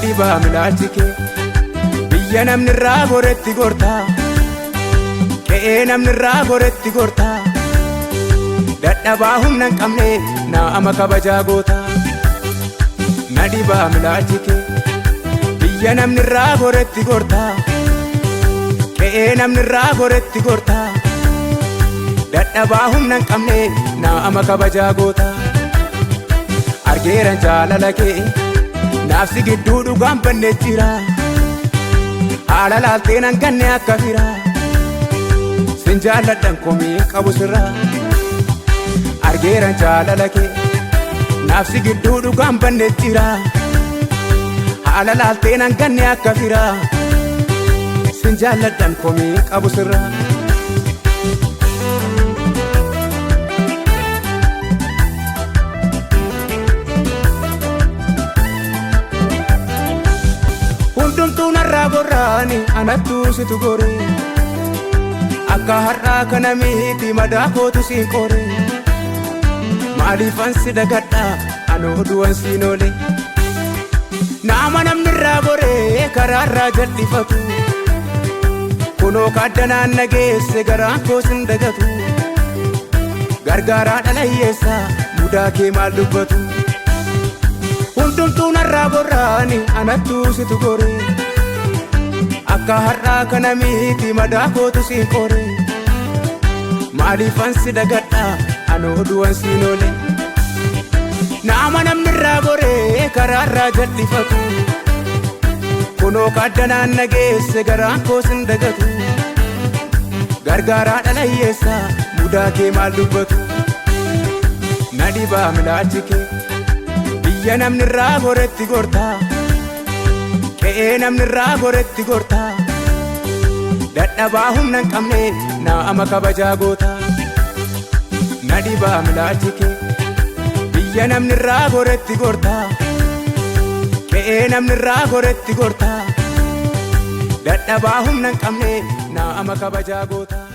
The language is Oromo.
dhibaa milaalchi kee biyya namni irraa goretti gortaa qe'ee namni irraa goretti gortaa dadhabaa humna hin qabne naama kabajaa gootaa. Na dhibaa milaalchi kee biyya namni irraa goretti gortaa qe'ee namni irraa goretti gortaa dadhabaa humna hin qabne naama kabajaa gootaa. Argeeran jaalala kee naafsi gidduu dhugaan banne jira haala laaltee nan ganne akka firaa sin jaalladhan komii qabu sirraa. Argeeran jaalala kee naafsi gidduu dhugaan banne jira haala laaltee nan ganne akka firaa sin jaalladhan komii qabu sirraa. Hundumtuu narraa gorraani anattuu situ gore akka har'aa kana miti madaa kootu siin qore maaliifan si dagadhaa anoo du'an siin oole nama namni irraa gore karaarraa jal'ifatu kunoo kaaddanaan nageesse garaan koo sin dagatu gargaaraa dhala hiyyeessaa mudaa kee maal dubbatu. Hundumtuu narraa gorraani anattuu situ gore akka har'aa kana miti madaa kootu siin qore maaliifan si dagadhaa anoo du'an siin oole nama namni irraa gore karaarraa jal'ifatu kunoo kaaddanaan nageesse garaan koo sin dagatu gargaaraa dhala hiyyeessaa mudaa kee maal dubbatu. Na dhibaa milaalchi kee biyya namni irraa goretti gortaa qe'ee namni irraa goretti gortaa dadhabaa humna hin qabne naama kabajaa gootaa. Na dhibaa milaalchi kee biyya namni irraa goretti gortaa qe'ee namni irraa goretti gortaa dadhabaa humna hin qabne naama kabajaa gootaa.